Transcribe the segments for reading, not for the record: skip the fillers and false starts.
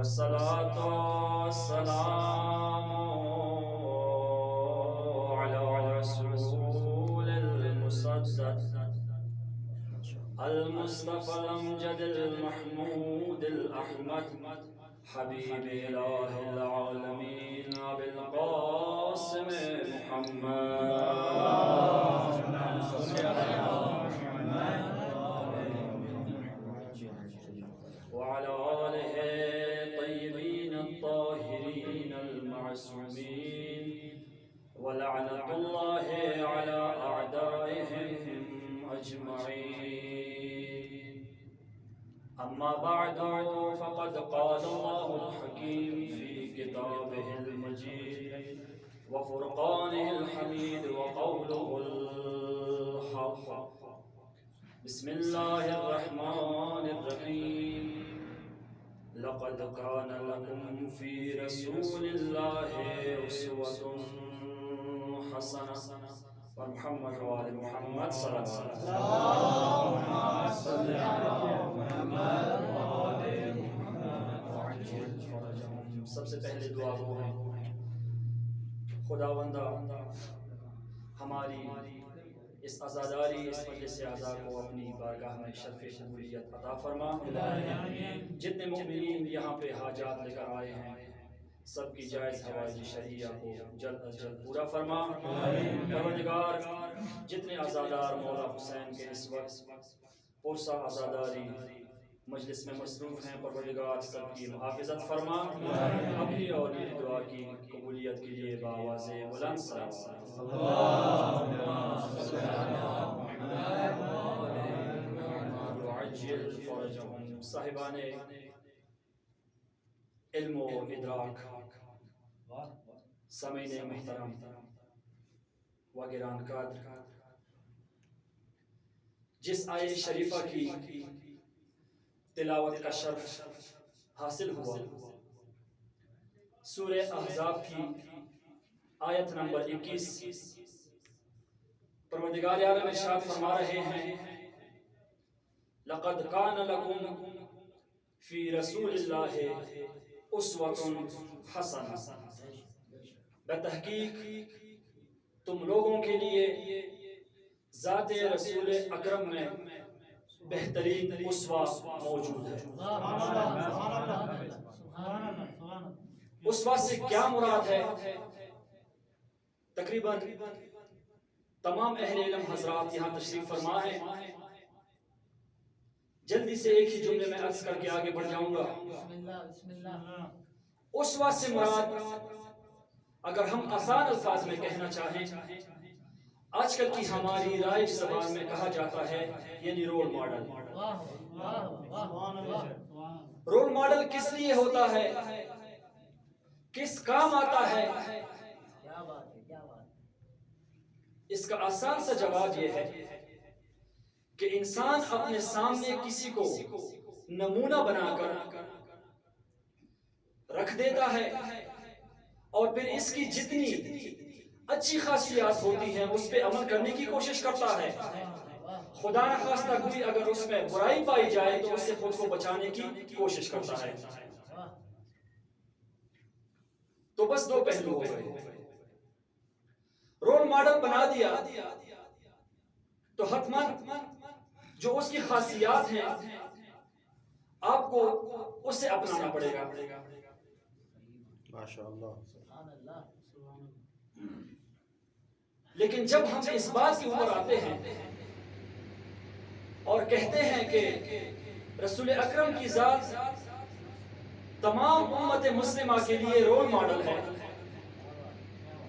والصلاة والسلام على الرسول المصدق المصطفى الأمجد المحمود الأحمد حبيب إله العالمين أبي القاسم محمد وعلى آله الطيبين الطاهرين المعصومين ولعنة الله على أعدائهم أجمعين. أما بعد فقد قال الله الحكيم في كتابه المجيد وفرقانه الحميد وقوله الحق. بسم الله الرحمن الرحيم. لقد كان لكم في رسول الله أسوة حسنة. محمد وآل محمد صلی اللہ علیہ وسلم. سب سے پہلے دعا وہ ہے خداوندہ ہماری اس عزاداری اس مجلس اعزا کو اپنی بارگاہ میں شرف قبولیت عطا فرما. جتنے مومنین یہاں پہ حاجات لے کر آئے ہیں سب کی جائز حوائج شرعیہ کو جلد از جلد پورا فرما. پروردگار جتنے عزادار مولا حسین کے اس وقت پرسا عزاداری مجلس میں مصروف ہیں پروردگار سب کی محافظت فرما. اپنی اور میری دعا کی قبولیت کے لیے بآواز بلند صلوات. وعجل فرجهم. صاحبان علم و ادراک، سامعین محترم و گران قدر، جس آیت شریفہ کی تلاوت کا شرف حاصل ہوا سورہ احزاب کی آیت نمبر 21. پروردگار عالم ارشاد فرما رہے ہیں لقد کان لکم فی رسول اللہ اسوۃ حسنہ. بتحقیق تم لوگوں کے لیے ذات رسول اکرم میں بہترین اسوہ موجود ہے. اسوہ سے کیا مراد ہے؟ تقریباً تمام اہل علم حضرات یہاں تشریف فرما ہے. جلدی سے ایک ہی جملے میں عرض کر کے آگے بڑھ جاؤں گا. اسوہ سے مراد اگر ہم آسان الفاظ میں کہنا چاہیں آج کل کی ہماری رائج زبان میں کہا جاتا ہے یعنی رول ماڈل. رول ماڈل کس لیے ہوتا ہے؟ کس کام آتا ہے؟ اس کا آسان سا جواب یہ ہے کہ انسان اپنے سامنے کسی کو نمونہ بنا کر رکھ دیتا ہے اور پھر اس کی جتنی اچھی خاصیات ہوتی ہیں اس پہ عمل کرنے کی کوشش کرتا ہے. خدا نخواستہ کوئی اگر اس میں برائی پائی جائے تو اس سے خود کو بچانے کی کوشش کرتا ہے. تو بس دو پہلو ہو گئے. رول ماڈل بنا دیا تو حتماً جو اس کی خاصیات ہیں آپ کو اس سے اپنانا پڑے گا. ماشاءاللہ. لیکن جب ہم اس بات کے اوپر آتے ہیں اور کہتے ہیں کہ رسول اکرم کی ذات تمام امت مسلمہ کے لیے رول ماڈل ہے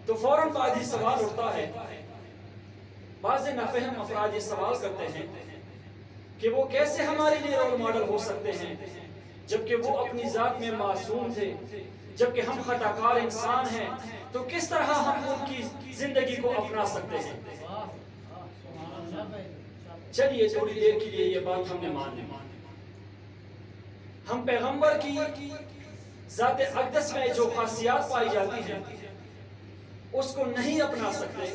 تو فوراً بعد ہی سوال اٹھتا ہے. بعض نافہم افراد یہ سوال کرتے ہیں کہ وہ کیسے ہمارے لیے رول ماڈل ہو سکتے ہیں جبکہ وہ اپنی ذات میں معصوم تھے، جبکہ ہم خطا کار انسان ہیں تو کس طرح ہم ان کی زندگی کو اپنا سکتے ہیں؟ چلیے تھوڑی دیر کے لیے یہ بات ہم نے مان لی. ہم پیغمبر کی ذات اقدس میں جو خاصیات پائی جاتی ہیں اس کو نہیں اپنا سکتے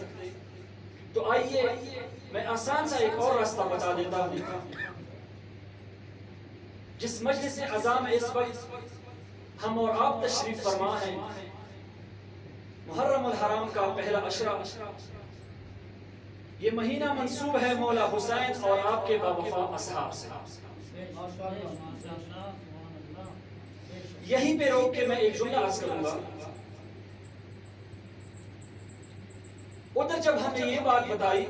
تو آئیے میں آسان سا ایک اور راستہ بتا دیتا ہوں. جس مجلس عزا میں اس وقت ہم اور آپ تشریف فرما ہیں محرم الحرام کا پہلا عشرہ. یہ مہینہ منسوب ہے مولا حسین اور آپ کے باوفا اصحاب سے. یہیں پہ روک کے میں ایک جملہ عرض کروں گا. ادھر جب ہم نے یہ بات بتائی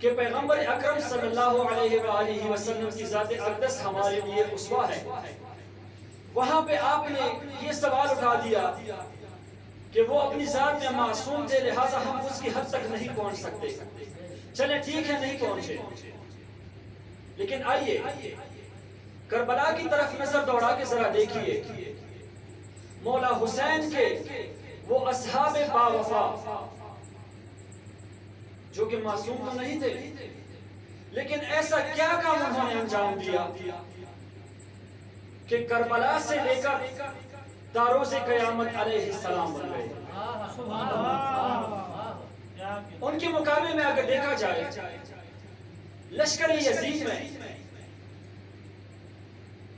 کہ پیغمبر اکرم صلی اللہ علیہ وآلہ وسلم کی ذات اقدس ہمارے لیے اسوہ ہے، وہاں پہ آپ نے یہ سوال اٹھا دیا کہ وہ اپنی ذات میں معصوم تھے، لہٰذا ہم اس کی حد تک نہیں پہنچ سکتے. چلیں ٹھیک ہے، نہیں پہنچے، لیکن آئیے کربلا کی طرف نظر دوڑا کے ذرا دیکھیے. مولا حسین کے وہ اصحاب باوفا جو کہ معصوم تو نہیں تھے، لیکن ایسا کیا کام انہوں نے انجام دیا کہ کربلا سے لے کر تاروز قیامت علیہ السلام بن گئے. ان کے مقابلے میں اگر دیکھا جائے لشکر یزید میں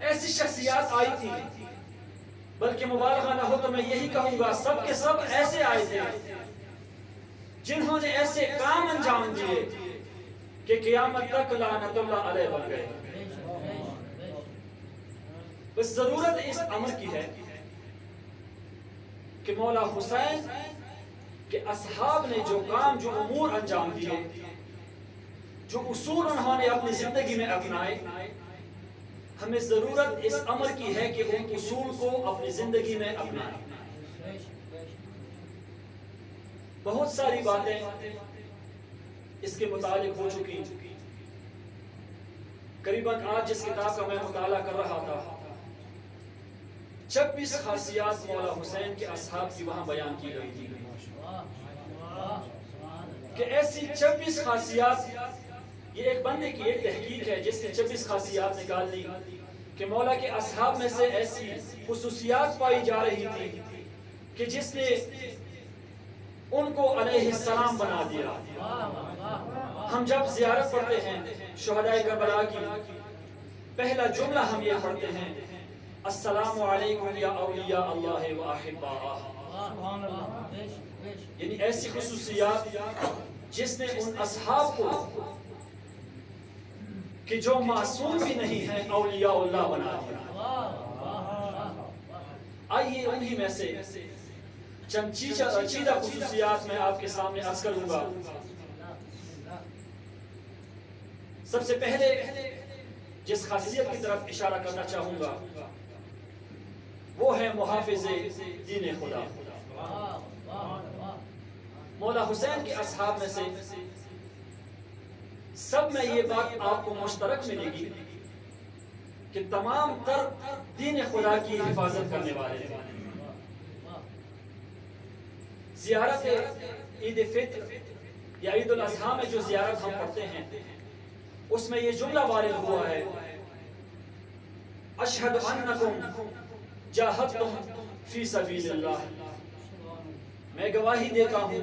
ایسی شخصیات آئی تھی، بلکہ مبالغہ نہ ہو تو میں یہی کہوں گا سب کے سب ایسے آئے تھے جنہوں نے ایسے کام انجام دیے کہ قیامت تک لعنت اللہ علیہ بن گئے. بس ضرورت اس امر کی ہے کہ مولا حسین کے اصحاب نے جو کام، جو امور انجام دیے، جو اصول انہوں نے اپنی زندگی میں اپنائے، ہمیں ضرورت اس امر کی ہے کہ ان اصول کو اپنی زندگی میں اپنائیں. بہت ساری باتیں اس کے متعلق ہو چکی. قریباً آج جس کتاب کا میں مطالعہ کر رہا تھا 26 خاصیات مولا حسین کے اصحاب کی وہاں بیان کی گئی تھی کہ ایسی 26 خاصیات، یہ ایک بندے کی ایک تحقیق ہے جس نے 26 خاصیات نکال لی کہ مولا کے اصحاب میں سے ایسی خصوصیات پائی جا رہی تھی کہ جس نے ان کو علیہ السلام بنا دیا. ہم جب زیارت پڑھتے ہیں شہداء کربلا کی، پہلا جملہ ہم یہ پڑھتے ہیں السلام علیکم یا اولیاء اللہ و احباء. یعنی ایسی خصوصیات جس نے ان اصحاب کو کہ جو معصوم بھی نہیں ہیں اولیاء اللہ بنا دیا. آئیے انہی میں سے چند چیدہ خصوصیات میں آپ کے سامنے عرض کروں گا. سب سے پہلے جس خاصیت کی طرف اشارہ کرنا چاہوں گا وہ ہے محافظ دین خدا. مولا حسین کے اصحاب میں سے سب میں یہ بات آپ کو مشترک ملے گی کہ تمام تر دین خدا کی حفاظت کرنے والے ہیں. زیارت عید فطر یا عید الاضحیٰ میں جو زیارت ہم پڑھتے ہیں اس میں یہ جملہ وارد ہوا ہے اشہد انکم جاہدتم فی سبیل اللہ. میں گواہی دیتا ہوں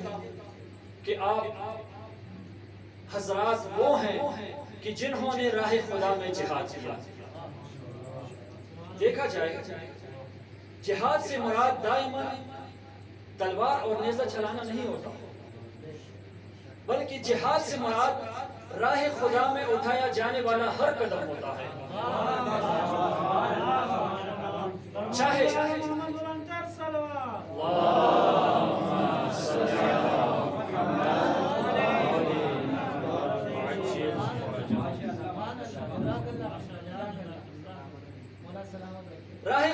کہ آپ حضرات وہ ہیں کہ جنہوں نے راہ خدا میں جہاد کیا. دیکھا جائے جہاد سے مراد دائما تلوار اور نیزہ چلانا نہیں ہوتا، بلکہ جہاد سے مراد راہ خدا میں اٹھایا جانے والا ہر قدم ہوتا ہے. چاہے راہ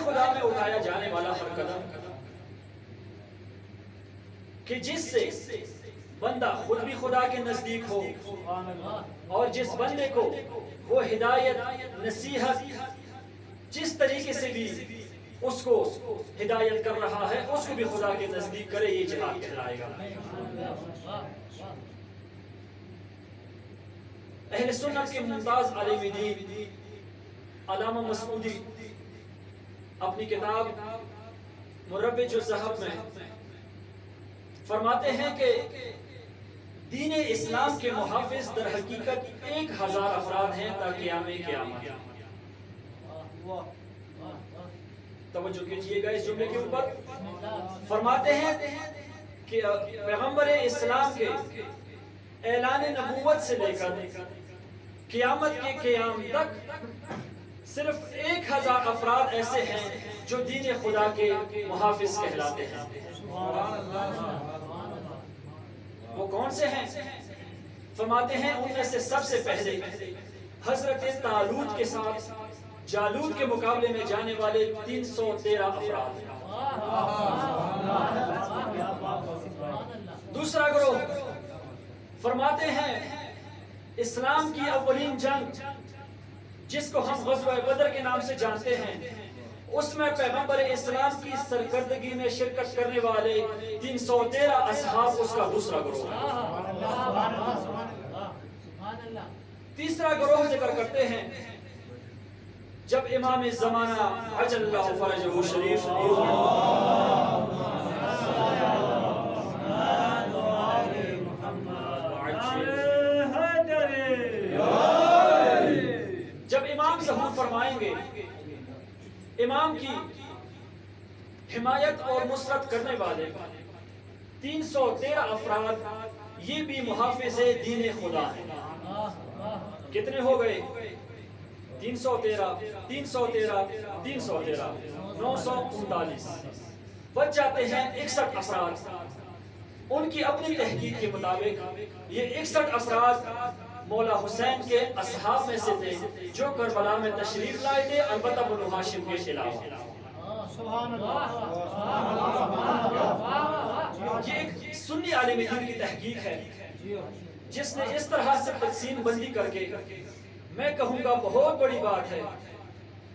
خدا میں اٹھایا جانے والا ہر قدم کہ جس سے بندہ خود بھی خدا کے نزدیک ہو اور جس بندے کو وہ ہدایت نصیحت جس طریقے سے بھی اس کو ہدایت کر رہا ہے اس کو بھی خدا کے نزدیک کرے، یہ جہاد کہلائے گا. اہل سنت کے ممتاز عالم دین علامہ مسعودی اپنی کتاب مربج الذہب میں فرماتے ہیں کہ دین اسلام کے محافظ در حقیقت 1000 افراد ہیں تا قیام قیامت. توجہ کیجئے گا اس جملے کے اوپر. فرماتے ہیں کہ پیغمبر اسلام کے اعلان نبوت سے لے کر قیامت کے قیام تک صرف 1000 افراد ایسے ہیں جو دین خدا کے محافظ کہلاتے ہیں. وہ کون سے ہیں؟ فرماتے ہیں ان میں سے سب سے پہلے حضرت طالوت کے ساتھ جالوت کے مقابلے میں جانے والے 313 افراد ہیں. دوسرا گروہ فرماتے ہیں اسلام کی اولین جنگ جس کو ہم غزوہ بدر کے نام سے جانتے ہیں، اس میں پیغمبر اسلام کی سرکردگی میں شرکت کرنے والے 313 اصحاب اس کا دوسرا گروہ ہے. تیسرا گروہ ذکر کرتے ہیں جب امام زمانہ عجل اللہ فرجہ شریف جب امام ظہور فرمائیں گے، امام کی حمایت اور نصرت کرنے والے 313 افراد یہ بھی محافظ دین خدا ہیں. کتنے ہو گئے؟ 313 313 313 939. بچ جاتے ہیں 61 افراد. ان کی اپنی تحقیق کے مطابق یہ 61 افراد مولا حسین کے اصحاب میں سے تھے جو کربلا میں تشریف لائے تھے، البتہ بنو ہاشم کے علاوہ. یہ ایک سنی عالم دین کی تحقیق ہے جس نے اس طرح سے تقسیم بندی کر کے، میں کہوں گا بہت بڑی بات ہے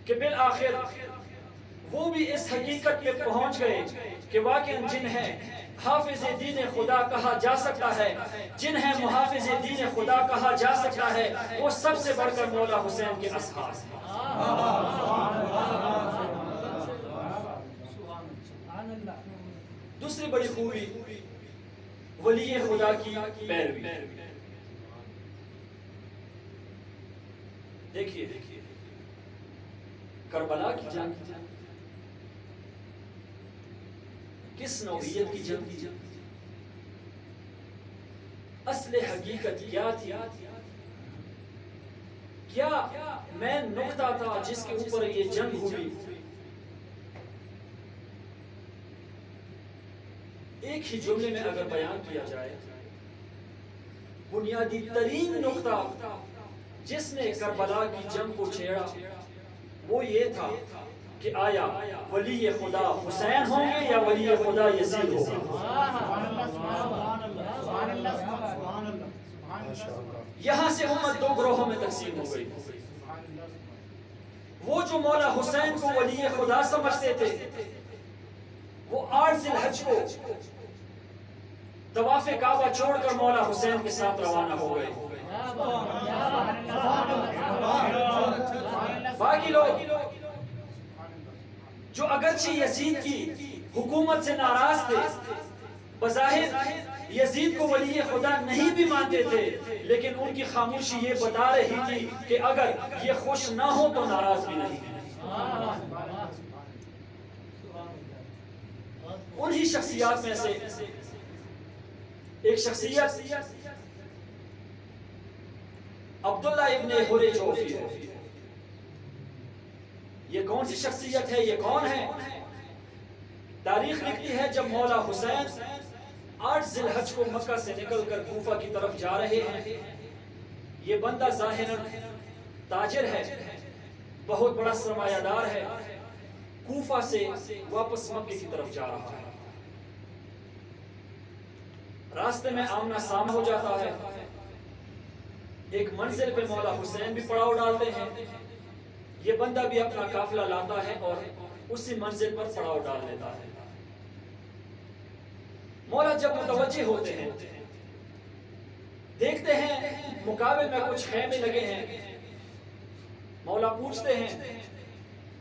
کہ بالآخر وہ بھی اس حقیقت پہ پہنچ گئے کہ واقعاً جن ہے حافظ دین خدا کہا جا سکتا ہے، جن ہے محافظ دین خدا کہا جا سکتا ہے، وہ سب سے بڑھ کر مولا حسین کے اصحاب ہیں. دوسری بڑی خوبی ولی خدا کی پیروی. دیکھیے کربلا کی جنگ کس نوعیت کی جنگ؟ اصل حقیقت کیا تھی؟ کیا میں نقطہ تھا جس کے اوپر یہ جنگ ہوئی؟ ایک ہی جملے میں اگر بیان کیا جائے، بنیادی ترین نقطہ جس نے کربلا کی جنگ کو چھیڑا وہ یہ تھا کہ آیا ولی خدا حسین ہوں گے یا ولی خدا یزید ہوگا. یہاں سے امت دو گروہوں میں تقسیم ہو گئی. وہ جو مولا حسین کو ولی خدا سمجھتے تھے وہ 8 ذی الحج کو طواف کعبہ چھوڑ کر مولا حسین کے ساتھ روانہ ہو گئے. باقی لوگ جو اگرچہ یزید کی حکومت سے ناراض تھے، بظاہر یزید کو ولی خدا نہیں بھی مانتے تھے، لیکن ان کی خاموشی یہ بتا رہی تھی کہ اگر یہ خوش نہ ہو تو ناراض بھی نہیں. انہی شخصیات میں سے ایک شخصیت عبداللہ ابن حر جوفی ہے. یہ کون سی شخصیت ہے؟ یہ کون ہے؟ تاریخ لکھتی ہے جب مولا حسین 8 ذی الحج کو مکہ سے نکل کر کوفہ کی طرف جا رہے ہیں، یہ بندہ ظاہراً تاجر ہے، بہت بڑا سرمایہ دار ہے، کوفہ سے واپس مکہ کی طرف جا رہا ہے. راستے میں آمنا سامنا ہو جاتا ہے. ایک منزل پہ مولا حسین بھی پڑاؤ ڈالتے ہیں. یہ بندہ بھی اپنا قافلہ لاتا ہے اور اسی منزل پر پڑاؤ ڈال لیتا ہے. مولا جب متوجہ ہوتے ہیں، دیکھتے ہیں مقابل میں کچھ خیمے لگے ہیں. مولا پوچھتے ہیں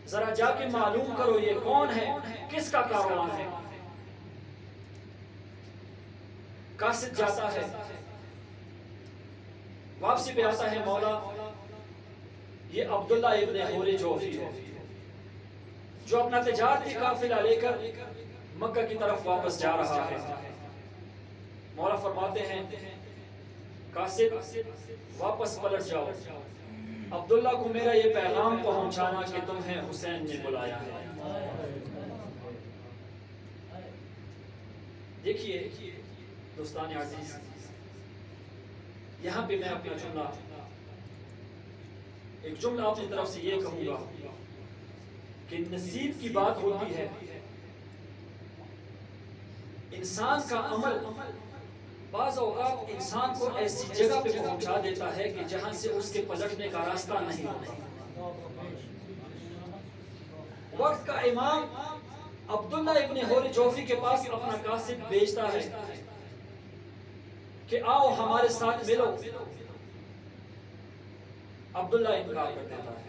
ذرا جا کے معلوم کرو یہ کون ہے، کس کا کاروان ہے. قاصد جاتا ہے، واپسی پہ آتا ہے، مولا یہ عبداللہ ابن حر جوفی ہے. جو اپنا تجارتی قافلہ لے کر مکہ کی طرف واپس جا رہا ہے، مولا فرماتے ہیں قاصد واپس پلٹ جاؤ، عبداللہ کو میرا یہ پیغام پہنچانا کہ تمہیں حسین نے بلایا ہے۔ دیکھیے دوستان عزیز، یہاں پہ میں اپنا ایک جملہ اپنی طرف سے یہ کہوں گا کہ نصیب کی بات ہوتی ہے، انسان کا عمل بعض اوقات انسان کو ایسی جگہ پہ پہنچا دیتا ہے کہ جہاں سے اس کے پلٹنے کا راستہ نہیں ہوتا۔ وقت کا امام عبداللہ ابن حور جوفی کے پاس اپنا قاصد بھیجتا ہے کہ آؤ ہمارے ساتھ ملو، عبداللہ انکار کر دیتا ہے۔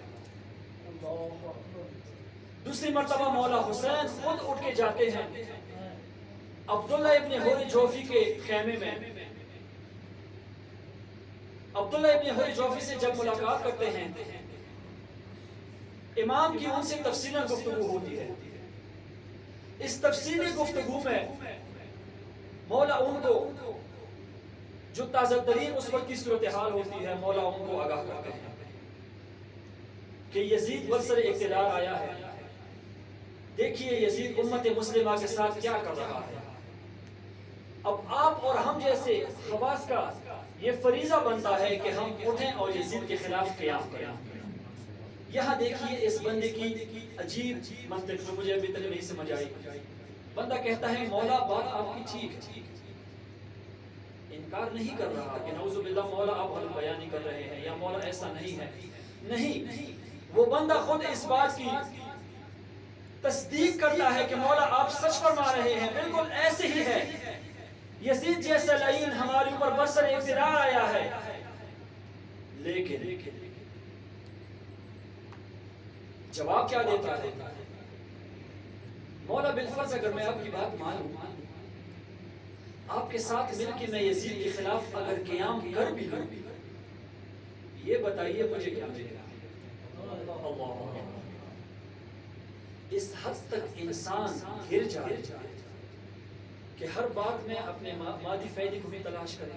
دوسری مرتبہ مولا حسین خود اٹھ کے جاتے ہیں عبداللہ ابن حور جوفی کے خیمے میں۔ عبداللہ ابن حور جوفی سے جب ملاقات کرتے ہیں، امام کی ان سے تفصیلی گفتگو ہوتی ہے۔ اس تفصیلی گفتگو میں مولا ان کو جو تازہ ترین اس وقت کی صورتحال ہوتی ہے، مولا ان کو آگاہ کرتے ہیں کہ یزید برسر اقتدار آیا ہے، دیکھیے یزید امت مسلمہ کے ساتھ کیا کر رہا ہے۔ اب آپ اور ہم جیسے خواص کا یہ فریضہ بنتا ہے کہ ہم اٹھیں اور یزید کے خلاف قیام کریں۔ یہاں دیکھیے اس بندے کی عجیب منطق جو مجھے ابھی تک نہیں سمجھ آئی۔ بندہ کہتا ہے مولا بات آپ کی ٹھیک ہے، انکار نہیں کر رہا کہ نعوذ باللہ مولا آپ غلط بیانی کر رہے ہیں یا مولا ایسا نہیں ہے، نہیں، وہ بندہ خود اس بات کی تصدیق کرتا ہے کہ مولا آپ سچ فرما رہے ہیں، بالکل ایسے ہی ہے، یزید جیسا لعین ہمارے اوپر برسر اقتدار آیا ہے۔ لیکن جواب کیا دیتا ہے مولا؟ بالفرض اگر میں آپ کی بات مانوں، آپ کے ساتھ مل کے میں یزید کے خلاف اگر قیام کر بھی لوں، یہ بتائیے مجھے کیا ملے گا؟ اللہ، اس حد تک انسان گر جائے کہ ہر بات میں اپنے مادی فائدے کو بھی تلاش کرے۔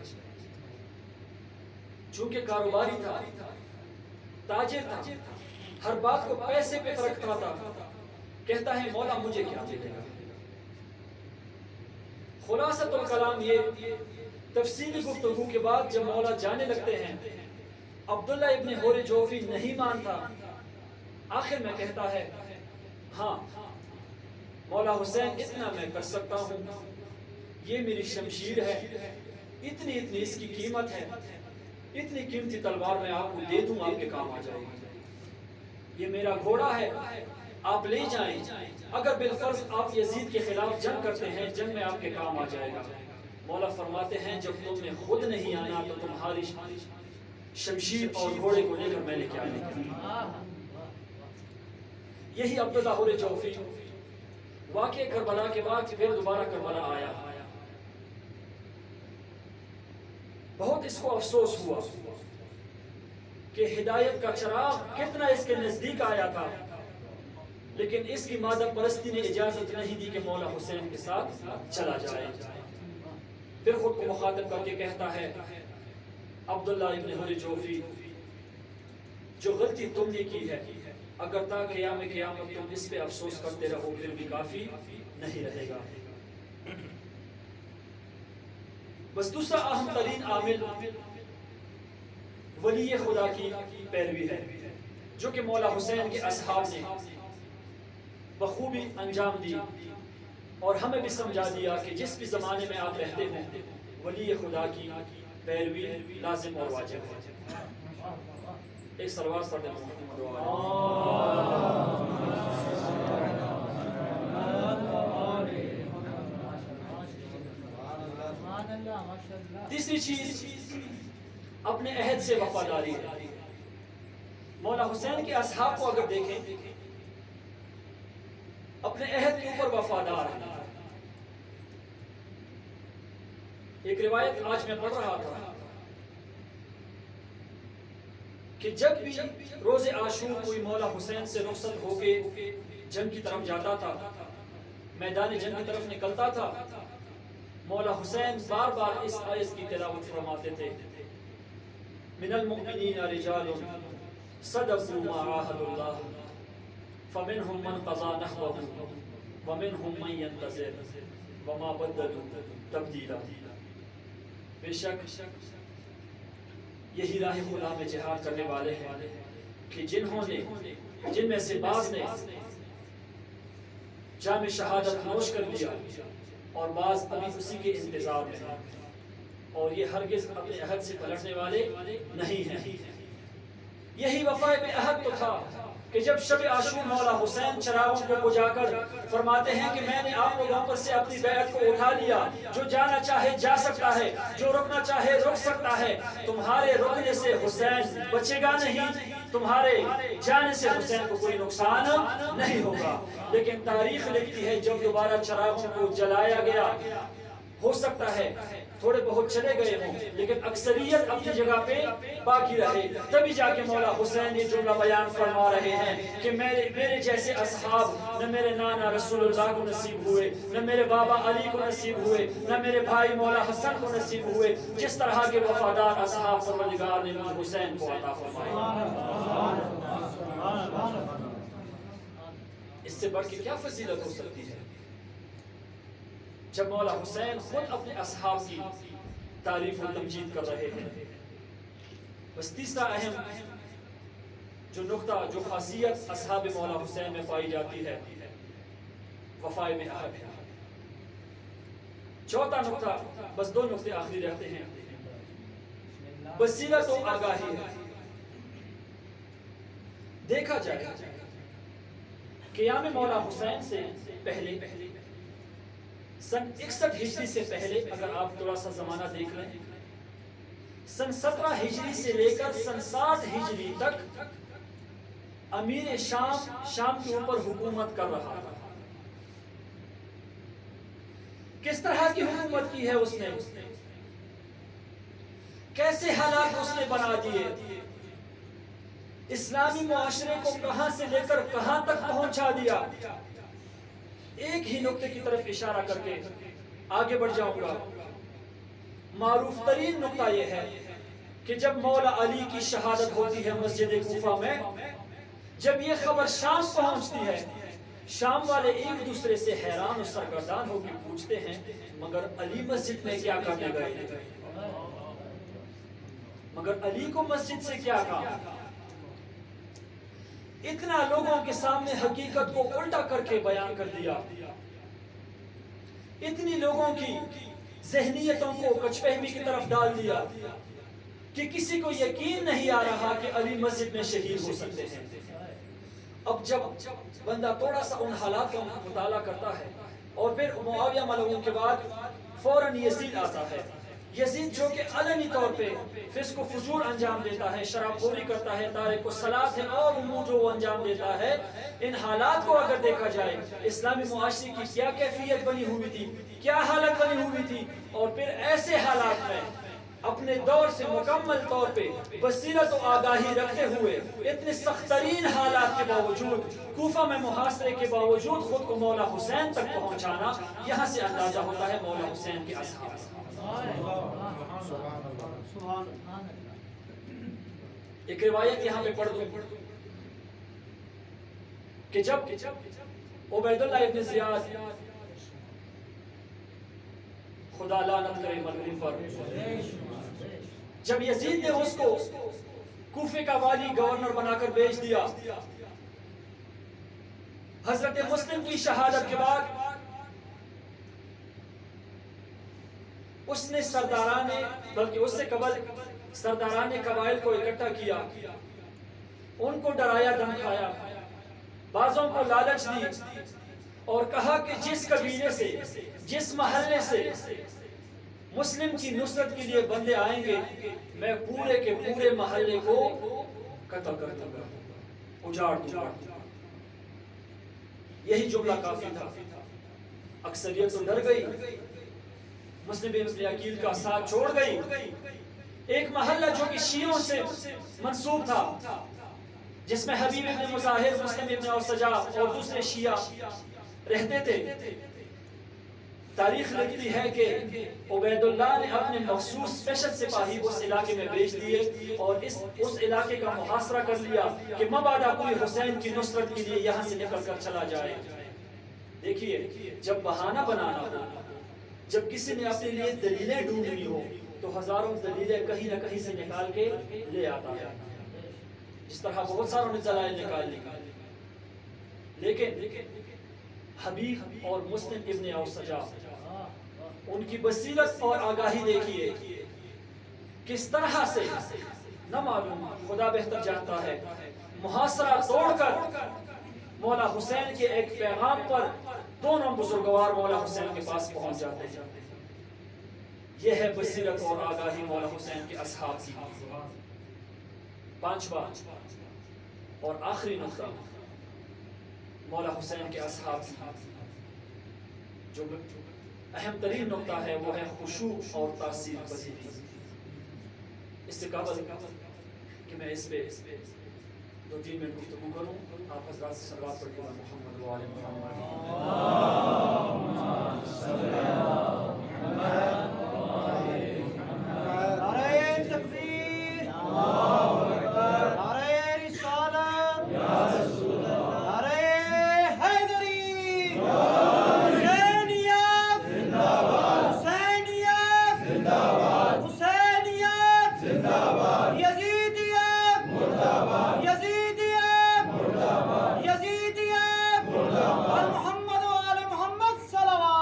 چونکہ کاروباری تھا، تاجر تھا، ہر بات کو پیسے پہ رکھتا تھا، کہتا ہے مولا مجھے کیا ملے گا؟ خلاصۃ الکلام یہ تفصیلی گفتگو کے بعد جب مولا جانے لگتے ہیں، عبداللہ ابن حور جوفی نہیں مانتا، آخر میں کہتا ہے ہاں مولا حسین اتنا میں کر سکتا ہوں، یہ میری شمشیر ہے، اتنی اس کی قیمت ہے، اتنی قیمتی تلوار میں آپ کو دے دوں، آپ کے کام آ جائے گی، یہ میرا گھوڑا ہے، آپ لے جائیں، اگر بالفرض آپ یزید کے خلاف جنگ کرتے ہیں، جنگ میں آپ کے کام آ جائے گا۔ مولا فرماتے ہیں جب تم نے خود نہیں آنا تو تمہاری شمشیر اور گھوڑے کو لے کر میں نے کیا لکھا۔ یہی عبداللہ حور جوفی واقع کربلا کے بعد پھر دوبارہ کربلا آیا، بہت اس کو افسوس ہوا کہ ہدایت کا چراغ کتنا اس کے نزدیک آیا تھا، لیکن اس کی مادہ پرستی نے اجازت نہیں دی کہ مولا حسین کے ساتھ چلا جائے۔ پھر خود کو مخاطب کر کے کہتا ہے عبداللہ ابن حور جوفی، جو غلطی تم نے کی ہے اگر تا قیامت تم اس پہ افسوس کرتے رہو پھر بھی کافی نہیں رہے گا۔ بس دوسرا اہم ترین عامل ولی خدا کی پیروی ہے، جو کہ مولا حسین کے اصحاب نے بخوبی انجام دی اور ہمیں بھی سمجھا دیا کہ جس بھی زمانے میں آپ رہتے ہیں ولی خدا کی پیروی لازم اور واجب ہے۔ ایک صلوات پڑھ دیں۔ تیسری چیز اپنے عہد سے وفاداری ہے۔ مولا حسین کے اصحاب کو اگر دیکھیں، اپنے عہد کے اوپر وفادار ہیں۔ ایک روایت آج میں پڑھ رہا تھا کہ جب بھی روز عاشور کوئی مولا حسین سے رخصت ہو کے جنگ کی طرف جاتا تھا، میدان جنگ کی طرف نکلتا تھا، مولا حسین بار بار اس آیت کی تلاوت فرماتے تھے، من المؤمنین رجال صدقوا ما عاهدوا اللہ فمنهم من قضى نحبه ومنهم من ينتظر وما بدلوا تبدیلا۔ بے شک یہی راہ خدا میں جہاد کرنے والے ہیں کہ جن میں سے بعض نے جام شہادت نوش کر لیا اور بعض ابھی اسی کے انتظار میں ہیں، اور یہ ہرگز اپنے عہد سے پلٹنے والے نہیں ہیں۔ یہی وفا بعہد تو تھا کہ جب شب عاشور مولا حسین چراغوں کو بجھا کر فرماتے ہیں کہ میں نے آپ لوگوں پر سے اپنی بیعت کو اٹھا لیا، جو جانا چاہے جا سکتا ہے، جو رکنا چاہے رک سکتا ہے، تمہارے رکنے سے حسین بچے گا نہیں، تمہارے جانے سے حسین کو کوئی نقصان نہیں ہوگا۔ لیکن تاریخ لکھتی ہے جب دوبارہ چراغوں کو جلایا گیا، ہو سکتا ہے تھوڑے بہت چلے گئے ہوں لیکن اکثریت اپنی جگہ پہ باقی رہے، تبھی جا کے مولا حسین یہ جملہ بیان فرما رہے ہیں کہ میرے جیسے اصحاب نہ میرے نانا رسول اللہ کو نصیب ہوئے، نہ میرے بابا علی کو نصیب ہوئے، نہ میرے بھائی مولا حسن کو نصیب ہوئے، جس طرح کے وفادار اصحاب پروردگار نے مجھ حسین کو عطا فرمائے۔ اس سے بڑھ کے کیا فضیلت ہو سکتی ہے جب مولا حسین خود اپنے اصحاب کی تعریف و تمجید کر رہے ہیں۔ بس تیسرا اہم جو نقطہ، جو خاصیت اصحاب مولا حسین میں پائی جاتی ہے، وفائے میں عہد ہے۔ چوتھا نقطہ، بس دو نقطے آخری رہتے ہیں، بصیرت و آگاہی ہے۔ دیکھا جائے قیام مولا حسین سے پہلے سن 61 ہجری سے پہلے، اگر آپ تھوڑا سا زمانہ دیکھ لیں، سن 17 ہجری سے لے کر سن 60 ہجری تک امیر شام کے اوپر حکومت کر رہا تھا۔ کس طرح کی حکومت کی ہے اس نے، کیسے حالات اس نے بنا دیے، اسلامی معاشرے کو کہاں سے لے کر کہاں تک پہنچا دیا۔ ایک ہی نقطے کی طرف اشارہ کر کے آگے بڑھ جاؤں گا۔ معروف ترین نقطہ یہ ہے کہ جب مولا علی کی شہادت ہوتی ہے مسجد کوفہ میں، جب یہ خبر شام پہنچتی ہے، شام والے ایک دوسرے سے حیران و سرگردان ہو کے پوچھتے ہیں مگر علی مسجد میں کیا کرنے گئے تھے، مگر علی کو مسجد سے کیا کہا۔ اتنا لوگوں کے سامنے حقیقت کو الٹا کر کے بیان کر دیا، اتنی لوگوں کی ذہنیتوں کو کچھ فہمی کی طرف ڈال دیا کہ کسی کو یقین نہیں آ رہا کہ علی مسجد میں شہید ہو سکتے ہیں۔ اب جب بندہ تھوڑا سا ان حالات کا مطالعہ کرتا ہے اور پھر معاویہ ملعون کے بعد فوراً یزید آتا ہے، یزید جو کہ علنی طور پہ فسق و فجور انجام دیتا ہے، شراب خوری کرتا ہے، تارک الصلاۃ ہے، اور امور جو وہ انجام دیتا ہے، ان حالات کو اگر دیکھا جائے اسلامی معاشرے کی کیا کیفیت بنی ہوئی تھی، کیا حالت بنی ہوئی تھی، اور پھر ایسے حالات میں اپنے دور سے مکمل طور پہ بصیرت و آگاہی رکھتے ہوئے اتنے سخت ترین حالات کے باوجود، کوفہ میں محاصرے کے باوجود خود کو مولا حسین تک پہنچانا، یہاں سے اندازہ ہوتا ہے مولا حسین کے اصحاب۔ ایک روایت یہاں پہ پڑھ دوں کہ جب عبید اللہ ابن زیاد، خدا لعنت کرے ملعون پر، جب یزید نے اس کو کوفے کا والی گورنر بنا کر بھیج دیا، حضرت مسلم کی شہادت کے بعد اس نے سرداران، بلکہ اس سے قبل سرداران قبائل کو اکٹھا کیا، ان کو ڈرایا دھمکایا، بعضوں کو لالچ دی اور کہا کہ جس قبیلے سے، جس محلے سے مسلم کی نصرت کے لیے بندے آئیں گے، میں پورے کے پورے محلے کو قتل کر دوں گا، اجاڑ دوں گا۔ یہی جملہ کافی تھا، اکثریت تو ڈر گئی، مسلم ابن عقیل کا ساتھ چھوڑ گئی۔ ایک محلہ جو کہ شیعوں سے منسوب تھا، جس میں حبیب ابن مظاہر، مسلم ابن اوسجا اور دوسرے شیعہ رہتے تھے، تاریخ لکھتی ہے کہ عبید اللہ نے اپنے مخصوص اسپیشل سپاہی اس علاقے میں بھیج دیے اور اس علاقے کا محاصرہ کر لیا کہ مبادا کوئی حسین کی نصرت کے لیے یہاں سے نکل کر چلا جائے۔ دیکھیے، جب بہانہ بنانا ہو، جب کسی نے اپنے لیے دلیلیں ڈھونڈنی ہو تو ہزاروں دلیلیں کہیں نہ کہیں سے نکال کے لے آتا ہے، اس طرح بہت ساروں نے دلائل نکال لی، لیکن حبیب اور مسلم ابن اوسجا، ان کی بصیرت اور آگاہی دیکھیے، کس طرح سے نہ معلوم، خدا بہتر جانتا ہے، محاصرہ توڑ کر مولا حسین کے ایک پیغام پر دونوں بزرگوار مولا حسین کے پاس پہنچ جاتے ہیں۔ یہ ہے بصیرت اور آگاہی مولا حسین کے اصحاب کی۔ پانچواں اور آخری نقطہ مولا حسین کے اصحاب کی جو اہم ترین نقطہ ہے، وہ ہے خشوع اور تاثیر پذیری۔ اس سے قبل کہ میں اس پہ 2-3 منٹ گفتگو کروں، آپ حضرات سے صلوات پڑھ کے محمد و آل محمد۔ نعرہ تکبیر، نعرہ رسالت، نعرہ حیدری، حسینیت زندہ باد، حسینیت زندہ باد، حسینیت زندہ باد، یزیدیت مرد آباد، یزیدیت مرد آباد، یزیدیت مرد آباد، محمد و آل محمد صلوات۔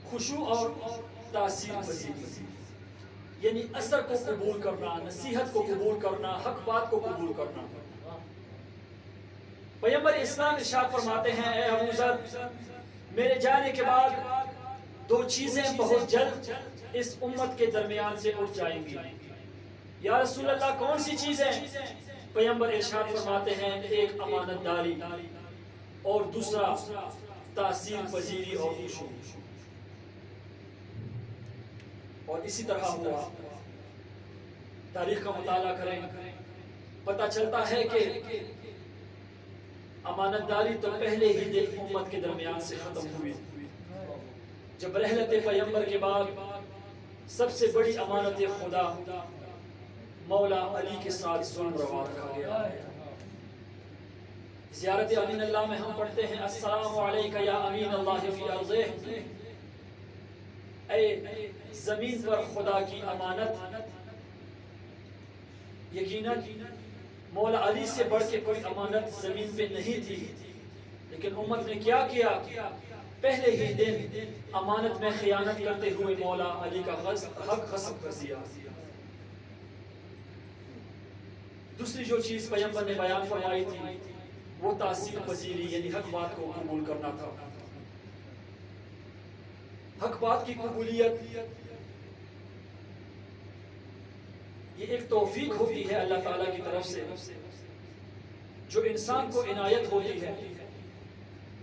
خشوع اور تاثیر پذیری یعنی اثر کو قبول کرنا، نصیحت کو قبول کرنا، حق بات کو قبول کرنا۔ پیغمبر اسلام ارشاد فرماتے ہیں، اے ابو ذر، میرے جانے کے بعد 2 چیزیں بہت جلد اس امت کے درمیان سے اٹھ جائیں گی۔ یا رسول اللہ، کون سی چیزیں؟ پیغمبر ارشاد فرماتے ہیں، ایک امانت داری اور دوسرا تاثیر پذیری اور خشوع۔ اور اسی طرح ہوا، تاریخ کا مطالعہ کریں، پتہ چلتا ہے کہ امانت داری تو پہلے ہی دن امت کے درمیان سے ختم ہوئی، جب رحلت پیغمبر کے بعد سب سے بڑی امانت خدا مولا علی کے ساتھ ظلم روا رکھا گیا۔ زیارت امین اللہ میں ہم پڑھتے ہیں، السلام علیکہ یا امین اللہ فی ارضہ، اے زمین پر خدا کی امانت۔ یقیناً مولا علی سے بڑھ کے کوئی امانت زمین پہ نہیں تھی، لیکن امت نے کیا کیا؟ پہلے ہی دن امانت میں خیانت کرتے ہوئے مولا علی کا حق غصب کر دیا۔ دوسری جو چیز پیغمبر نے بیان فرمائی تھی وہ تاثیر پذیری یعنی حق بات کو قبول کرنا تھا۔ حق بات کی قبولیت یہ ایک توفیق ہوتی ہے اللہ تعالیٰ کی طرف سے، جو انسان کو عنایت ہوتی ہے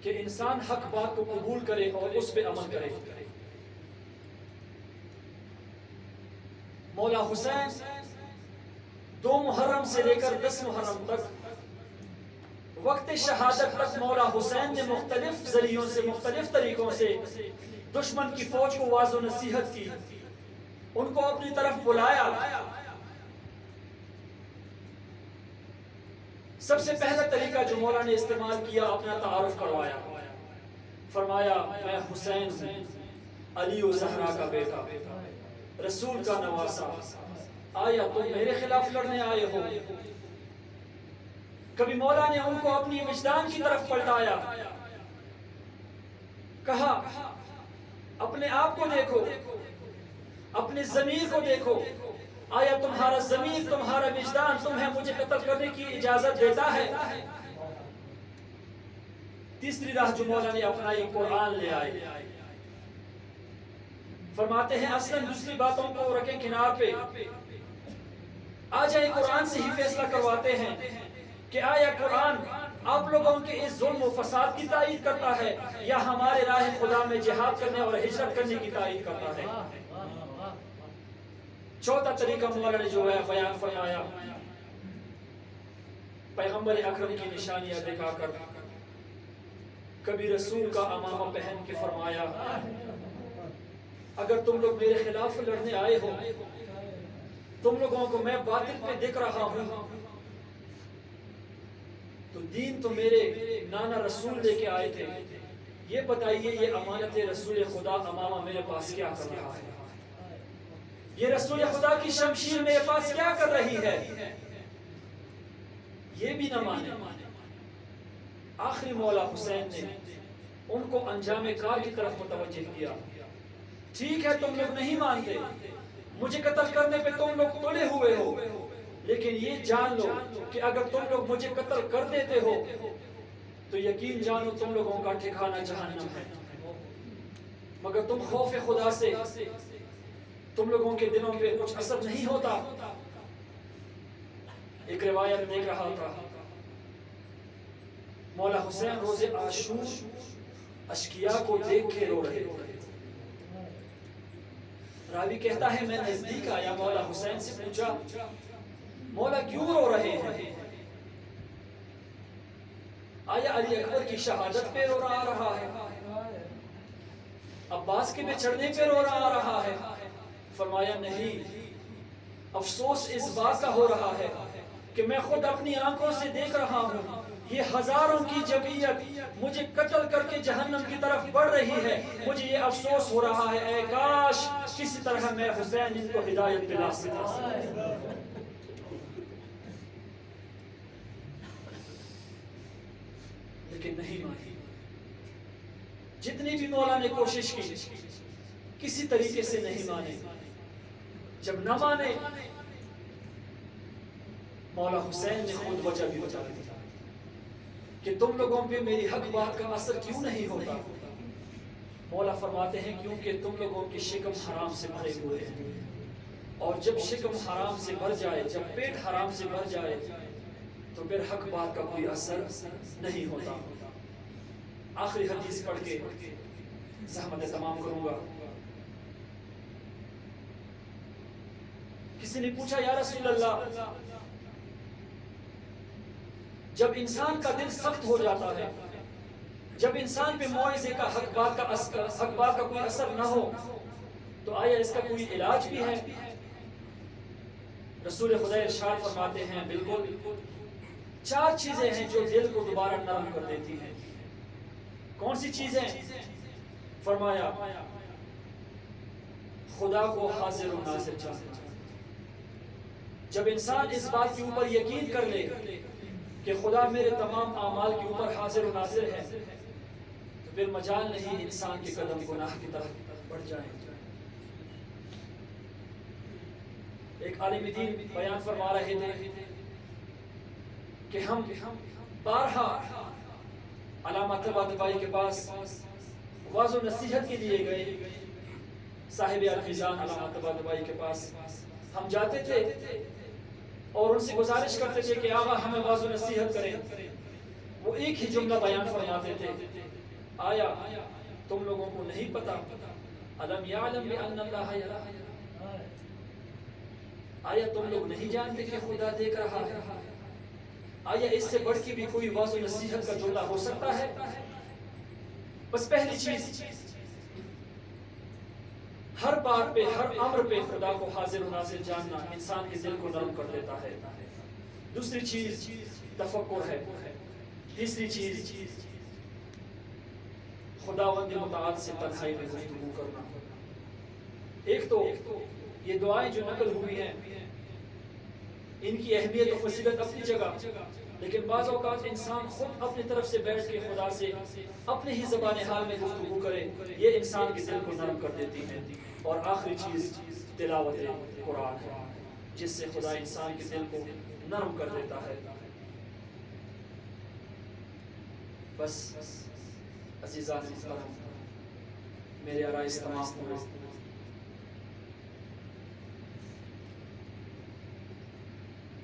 کہ انسان حق بات کو قبول کرے اور اس پہ عمل کرے۔ مولا حسین 2 محرم سے لے کر 10 محرم تک، وقت شہادت تک مولا حسین نے مختلف ذریعوں سے، مختلف طریقوں سے دشمن کی فوج کو واضح و نصیحت کی، ان کو اپنی طرف بلایا۔ سب سے پہلا طریقہ جو مولا نے استعمال کیا، اپنا تعارف کروایا، فرمایا میں حسین ہوں، علی و زہرا کا بیٹا، رسول کا نواسا، آیا تم میرے خلاف لڑنے آئے ہو؟ کبھی مولا نے ان کو اپنی وجدان کی طرف پلٹایا، کہا اپنے آپ کو دیکھو، اپنے ضمیر کو دیکھو، آیا تمہارا ضمیر، تمہارا وجدان تمہیں مجھے قتل کرنے کی اجازت دیتا ہے؟ تیسری راہ جو مولا نے اپنائی، قرآن لے آئے۔ فرماتے ہیں اصلاً دوسری باتوں کو رکھیں کنار پہ، آ جائیں قرآن سے ہی فیصلہ کرواتے ہیں کہ آیا قرآن آپ لوگوں کے اس ظلم و فساد کی تائید کرتا ہے یا ہمارے راہ خدا میں جہاد کرنے اور ہجرت کرنے کی تائید کرتا ہے؟ چوتھا طریقہ مولا نے جو ہے بیان فرمایا، پیغمبر اکرم کی نشانیاں دکھا کر، کبھی رسول کا امامہ پہن کے فرمایا اگر تم لوگ میرے خلاف لڑنے آئے ہو، تم لوگوں کو میں باطل پہ دیکھ رہا ہوں، تو دین تو میرے نانا رسول لے کے آئے تھے، یہ بتائیے یہ امانت رسول خدا امامہ میرے پاس کیا کر رہا ہے؟ یہ رسول خدا کی شمشیر میرے پاس کیا کر رہی ہے؟ یہ بھی نہ مانے۔ آخری مولا حسین نے ان کو انجام کار کی طرف متوجہ کیا۔ ٹھیک ہے تم لوگ نہیں مانتے، مجھے قتل کرنے پہ تم لوگ تلے ہوئے ہو، لیکن یہ جان لو کہ اگر تم لوگ مجھے قتل کر دیتے ہو تو یقین جانو تم لوگوں کا ٹھکانہ جہنم ہے، مگر تم خوف خدا سے تم لوگوں کے دلوں پہ کچھ اثر نہیں ہوتا۔ ایک روایت دیکھ رہا تھا، مولا حسین روز عاشور اشقیاء کو دیکھ کے رو رہے تھے۔ راوی کہتا ہے میں نزدیک آیا، مولا حسین سے پوچھا مولا کیوں رو رہے ہیں؟ آیا علی اکبر کی شہادت پہ رو رہا ہے؟ عباس کے پہ چڑھنے پہ رو رہا ہے؟ فرمایا نہیں، افسوس اس بات کا ہو رہا ہے کہ میں خود اپنی آنکھوں سے دیکھ رہا ہوں یہ ہزاروں کی جمعیت مجھے قتل کر کے جہنم کی طرف بڑھ رہی ہے، مجھے یہ افسوس ہو رہا ہے اے کاش کسی طرح میں حسین ان کو ہدایت دلا سکتا۔ لیکن نہیں مانی، جتنی بھی مولا نے کوشش کی کسی طریقے سے نہیں مانے۔ جب نہ مانے مولا حسین نے خود وجہ بھی بتا دی کہ تم لوگوں پہ میری حق بات کا اثر کیوں نہیں ہوتا؟ مولا فرماتے ہیں کیونکہ تم لوگوں کی شکم حرام سے بھرے ہوئے ہیں، اور جب شکم حرام سے بھر جائے، جب پیٹ حرام سے بھر جائے تو پھر حق بات کا کوئی اثر نہیں ہوتا۔ آخری حدیث پڑھ کے زحمت تمام کروں گا۔ کسی نے پوچھا یا رسول اللہ، جب انسان کا دل سخت ہو جاتا ہے، جب انسان پہ موعظے کا حق بات کا کوئی اثر نہ ہو تو آیا اس کا کوئی علاج بھی ہے؟ رسول خدا ارشاد فرماتے ہیں بالکل، 4 چیزیں ہیں جو دل کو دوبارہ نرم کر دیتی ہیں۔ کون سی چیزیں؟ فرمایا خدا کو حاضر و ناظر جاننا۔ جب انسان اس بات کے اوپر یقین کر لے کہ خدا میرے تمام اعمال کے اوپر حاضر و ناظر ہے تو پھر مجال نہیں انسان کے قدم گناہ کی طرف بڑھ جائیں۔ ایک عالم دین بیان فرما رہے تھے کہ ہم بارہا علامہ طباطبائی کے پاس واضح و نصیحت کے لیے گئے، صاحب المیزان علامہ طباطبائی کے پاس ہم جاتے تھے اور ان سے گزارش کرتے تھے کہ آقا ہمیں واضح و نصیحت کریں۔ وہ ایک ہی جملہ بیان فرماتے تھے، آیا تم لوگوں کو نہیں پتا الم یعلم بان اللہ یری؟ آیا تم لوگ نہیں جانتے کہ خدا دیکھ رہا ہے؟ آیا اس سے بڑھ کے بھی کوئی واضح و نصیحت کا جملہ ہو سکتا ہے؟ بس پہلی چیز، ہر بات پہ، ہر امر پہ خدا کو حاضر و ناظر جاننا انسان کے دل کو نرم کر دیتا ہے۔ دوسری چیز تفکر ہے۔ تیسری چیز خداوند متعال سے تنہائی میں گفتگو کرنا۔ ایک تو یہ دعائیں جو نقل ہوئی ہیں ان کی اہمیت و فضیلت اپنی جگہ، لیکن بعض اوقات انسان خود اپنی طرف سے بیٹھ کے خدا سے اپنے ہی زبان حال میں گفتگو کرے، یہ انسان کے دل کو نرم کر دیتی ہے۔ اور آخری چیز تلاوت قرآن ہے، جس سے خدا انسان کے دل کو نرم کر دیتا ہے۔ بس عزیزان محترم، میرے عرائض تمام ہوئے۔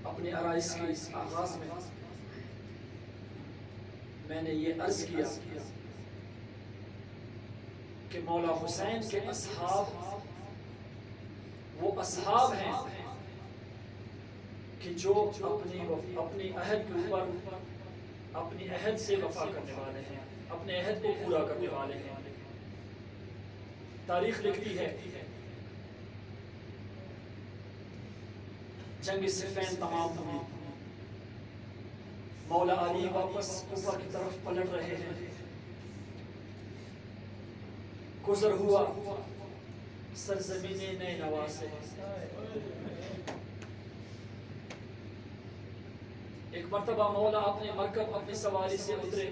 اپنے عرائض کے آغاز میں میں نے یہ عرض کیا کہ مولا حسین کے اصحاب وہ اصحاب ہیں کہ جو اپنی عہد کے اوپر اپنی عہد سے وفا کرنے والے ہیں، اپنے عہد کو پورا کرنے والے ہیں۔ تاریخ لکھتی ہے جنگ صفین تمام ہوئی، مولا علی واپس کوفہ کی طرف پلٹ رہے ہیں، گزر ہوا سرزمین نینوا سے۔ ایک مرتبہ مولا اپنے مرکب اپنی سواری سے اترے،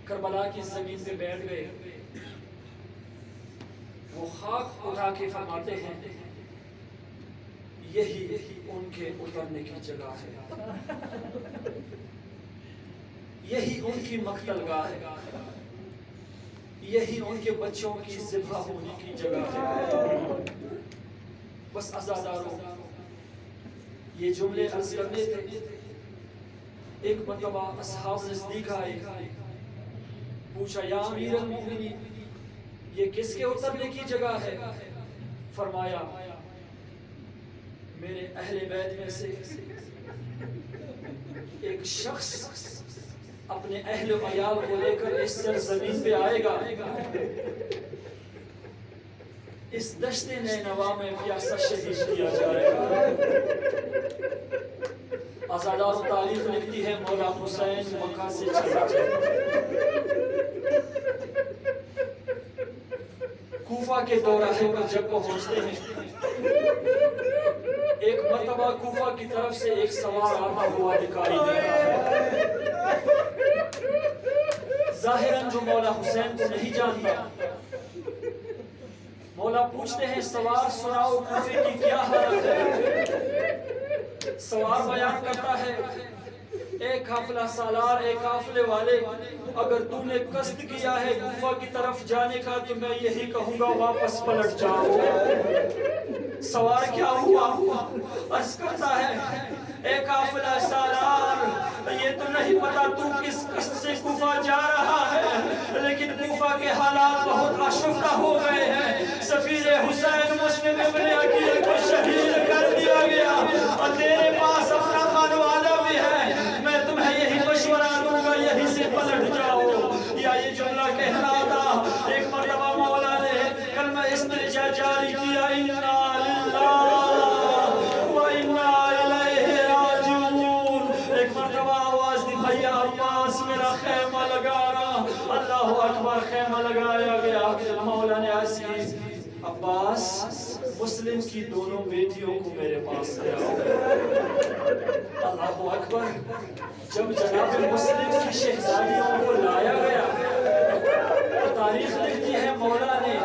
کربلا کی زمین پہ بیٹھ گئے، وہ خاک اٹھا کے فرماتے ہیں یہی ان کے اترنے کی جگہ ہے، یہی ان کی مقتل گاہ ہے، یہی ان کے بچوں کی ذبح ہونے کی جگہ ہے۔ بس عزاداروں یہ جملے عرض کرنے تھے۔ ایک مرتبہ اصحاب نزدیک آئے، پوچھا یا امیر المؤمنین یہ کس کے اترنے کی جگہ ہے؟ فرمایا میرے اہل بیت میں سے ایک شخص اپنے اہل و عیال کو لے کر اس سرزمین پہ آئے گا، اس دشت نینوا میں پیاسا شہید کیا جائے گا۔ آزادار تاریخ لکھتی ہے مولا حسین مکہ سے چلا جائے، کوفہ کے دوراہے پر جب پہنچتے ہیں، ایک مرتبہ کوفہ کی طرف سے ایک سوار آتا ہوا دکھائی دیتا ہے، ظاہراً جو مولا حسین کو نہیں جانتا۔ مولا پوچھتے ہیں سوار سناؤ کوفے کی کیا حالت ہے؟ سوار بیان کرتا ہے اے قافلہ سالار، اے قافلے والے، اگر تو نے قصد کیا ہے کوفہ کی طرف جانے کا تو میں یہی کہوں گا واپس پلٹ جاؤ۔ سوار کیا ہوا؟ عرض کرتا ہے اے قافلہ سالار یہ تو نہیں پتا تو کس قصد سے کوفہ جا رہا ہے، لیکن کوفہ کے حالات بہت آشفتہ ہو گئے ہیں۔ سفیر حسین مسلم ابن عقیل کو شہید کر دیا گیا اور تیرے پاس اپنا خانوادہ بھی ہے، میں تمہیں یہی مشورہ دوں گا یہی سے پلٹ جاؤ۔ یا یہ جملہ کہہ رہا تھا، ایک مرتبہ مولا نے کلمہ استرجاع جاری کیا انا للہ و انا الیہ راجعون۔ ایک مرتبہ آواز دی بھیا عباس میرا خیمہ لگا رہا، اللہ اکبر، خیمہ لگایا گیا۔ مولا نے عرض کی عباس مسلم کی دونوں بیٹیوں کو میرے پاس لے آؤ۔ اللہ اکبر، جب جناب مسلم کی شہزادیوں کو لایا گیا تو تاریخ لکھتی ہے مولا نے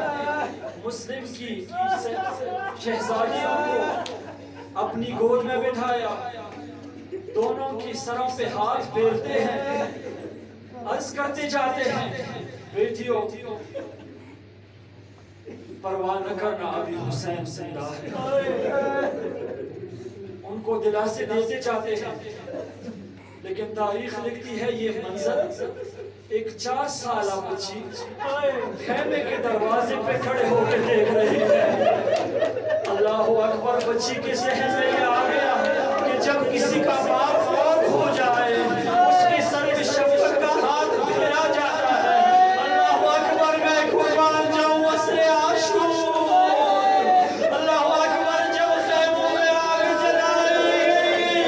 مسلم کی شہزادیوں کو اپنی گود میں بٹھایا، دونوں کی سروں پہ ہاتھ پھیرتے ہیں، عرض کرتے جاتے ہیں بیٹیوں پرواہ نہ کرنا، ابھی حسین زندہ ہے۔ ان کو دلاسے دیتے جاتے ہیں، لیکن تاریخ لکھتی ہے یہ منظر ایک 4 سالہ بچی خیمے کے دروازے پہ کھڑے ہو کے دیکھ رہی ہے۔ اللہ اکبر، بچی کے ذہن میں یہ آ گیا کہ جب کسی کا باپ فوت ہو جائے اس کے سر پہ شفقت کا ہاتھ پھیرا جاتا ہے۔ اللہ اکبر، میں قربان جاؤں عصر عاشور۔ اللہ اکبر، جب خیموں میں آگ جلائی گئی،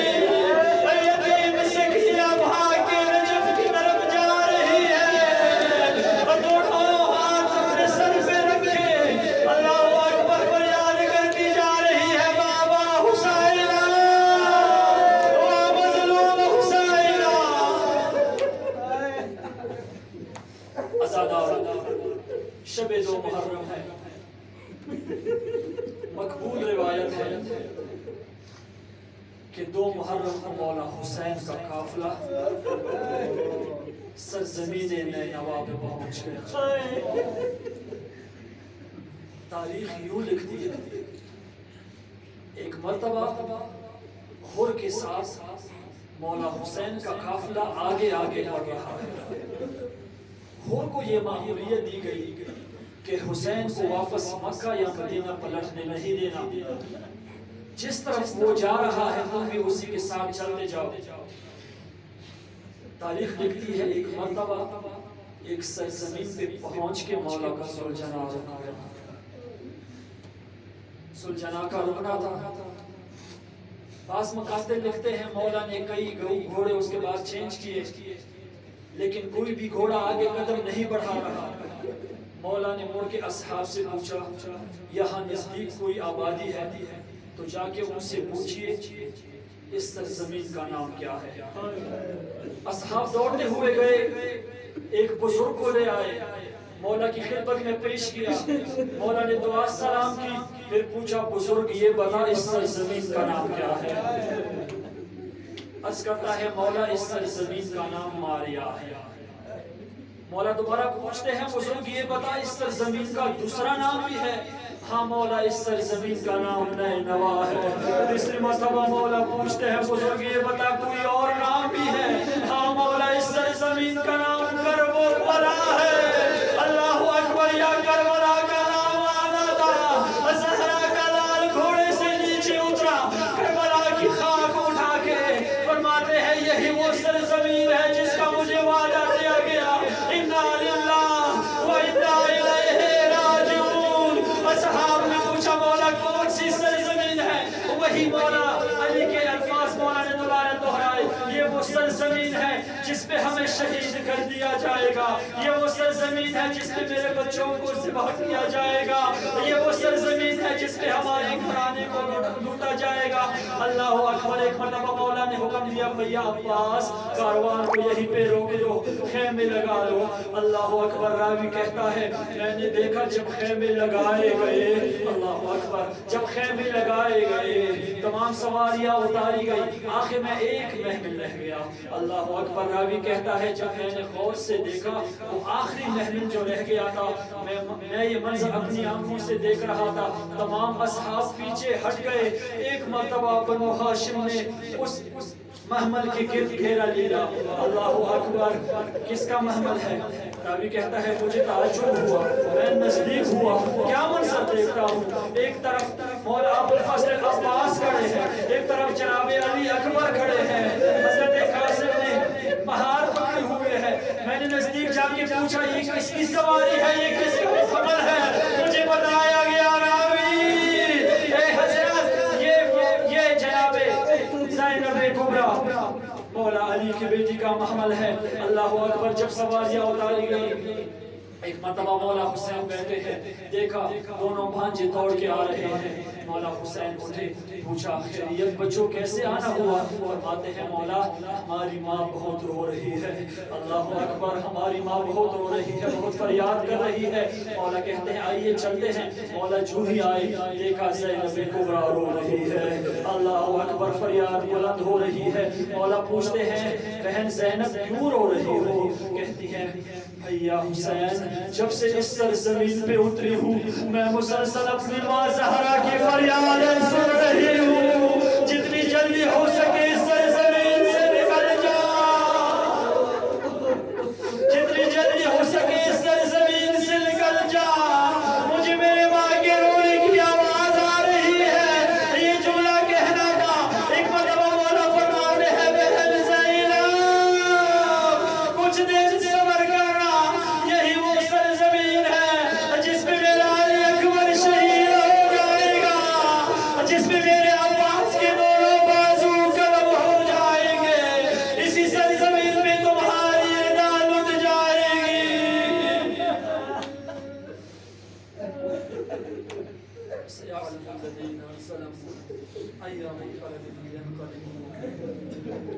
یتیم سکھیا بھاگ کے نجف کی طرف جا رہی ہے، دونوں ہاتھ اپنے سر پہ رکھے اللہ اکبر فریاد کرتی جا رہی ہے بابا حسینہ، مظلوم حسینہ۔ عزادار، شب 2 محرم ہے، مقبول روایت ہے کہ 2 محرم کو مولا حسین کا قافلہ سرزمین نینوا پہ پہنچ گیا۔ تاریخ یوں لکھتی ہے ایک مرتبہ ہور کے ساتھ مولا حسین کا قافلہ آگے آگے بڑھ رہا ہے. ہور کو یہ معمولیت دی گئی کہ حسین کو واپس مکہ یا مدینہ پلٹنے نہیں دینا. جس طرف وہ جا رہا ہے تم بھی اسی کے ساتھ چلتے جاؤ. تاریخ لکھتی ہے ایک مرتبہ ایک سرزمین پہ پہنچ کے مولا کا سلجھنا کا رکنا تھا. بعض مقاصد لکھتے ہیں مولا نے کئی گھوڑے اس کے بعد چینج کیے لیکن کوئی بھی گھوڑا آگے قدم نہیں بڑھا رہا. مولا نے مڑ کے اصحاب سے پوچھا یہاں نزدیک کوئی آبادی ہے تو جا کے ان سے پوچھئے اس سرزمین کا نام کیا ہے. اصحاب دوڑتے ہوئے گئے ایک بزرگ کو لے آئے مولا کی خدمت میں پیش کیا. مولا نے دعا سلام کی پھر پوچھا بزرگ یہ بتا اس سرزمین کا نام کیا ہے. عرض کرتا ہے مولا اس سرزمین کا نام ماریا ہے. مولا دوبارہ پوچھتے ہیں بزرگ یہ بتا اس سرزمین کا دوسرا نام بھی ہے. ہاں مولا اس سرزمین کا نام نینوا ہے. تیسری مرتبہ مولا پوچھتے ہیں بزرگ یہ بتا کوئی اور نام بھی ہے. ہاں مولا اس سرزمین کا نام کربلا ہے. اللہ اکبر. یا کربلا کا نام آنا تھا. زہرا کا لال گھوڑے سے نیچے اترا کربلا کی خاک اٹھا کے فرماتے ہیں یہی وہ سرزمین ہے جس کا مجھے وعدہ دیا گیا. انا للہ و انا الیہ راجعون. اصحاب نے پوچھا مولا کون سی سرزمین ہے. وہی مولا علی کے الفاظ مولا نے دوبارہ دہرائے یہ وہ سرزمین ہے جس پہ ہمیں شہید کر دیا جائے گا. یہ وہ سرزمین ہے جس پہ میرے بچوں کو ذبح کیا جائے گا. یہ وہ سرزمین ہے جس پہ ہمارے گھرانے کو لوٹا جائے گا. اللہ اکبر. ایک مرتبہ مولا نے حکم دیا بھیا عباس کاروان کو یہیں پہ روک دو خیمے لگا لو. اللہ اکبر. راوی کہتا ہے میں نے دیکھا جب خیمے لگائے گئے اللہ اکبر جب خیمے لگائے گئے تمام سواریاں اتاری گئی آخر میں ایک محمل رہ گیا. اللہ اکبر. راوی کہتا ہے جب میں نے غور سے دیکھا وہ آخری محمل جو رہ گیا تھا میں یہ منظر اپنی آنکھوں سے دیکھ رہا تھا. تمام اصحاب پیچھے ہٹ گئے. ایک مرتبہ بنو ہاشم نے اس محمل کے گرد گھیرا لیا. اللہ اکبر. کس کا محمل ہے. راوی کہتا ہے مجھے تعجب ہوا. میں نزدیک ہوا کیا منظر دیکھتا ہوں. ایک طرف مولا ابوالفضل عباس کھڑے ہیں ایک طرف جناب علی اکبر کھڑے ہیں. حضرت قاسم نے مہار پکڑے ہوئے ہیں. میں نے نزدیک جا کے پوچھا یہ کس کی سواری ہے یہ کس کا محمل ہے. مجھے بتایا گیا راوی اے حضرت یہ جناب زینب کبریٰ مولا علی کی بیٹی کا محمل ہے. اللہ اکبر. جب سواریاں اتاری گئی ایک مرتبہ مولا حسین بیٹھے ہیں دیکھا دونوں بھانجے دوڑ کے آ رہے ہیں. مولا حسین اٹھے پوچھا خیریت بچوں کیسے آنا ہوا. فرماتے ہیں مولا ہماری ماں بہت رو رہی ہے. اللہ اکبر. ہماری ماں بہت رو رہی ہے بہت فریاد کر رہی ہے. مولا کہتے ہیں آئیے چلتے ہیں. مولا جو ہی آئے دیکھا زینب کبریٰ رو رہی ہے. اللہ اکبر. فریاد بلند ہو رہی ہے. مولا پوچھتے ہیں بہن زینب کیوں رو رہی ہو. کہتی ہے بھیا حسین جب سے اس سرزمین پہ اتری ہوں میں مسلسل اپنی ماں زہرا کی فریادیں سن رہی ہوں. جتنی جلدی ہو سکے اس سرزمین سے نکل جا. جتنی جلدی ہو سکے اس سرزمین سے نکل جا. مجھے میرے ماں کے رونے کی آواز آ رہی ہے. یہ جملہ کہنا تھا. ایک مرتبہ مولا فرماتے ہیں بہن زینب کچھ دیر صبر کرنا یہی وہ سرزمین ہے جس پہ میرا علی اکبر شہید ہو جائے گا جس پہ میرے عباس کے دونوں بازو قلم ہو جائیں گے. اسی سرزمین پہ تمہاری رضا لٹ جائے گی. سيعلم الذين ظلموا أي منقلب ينقلبون.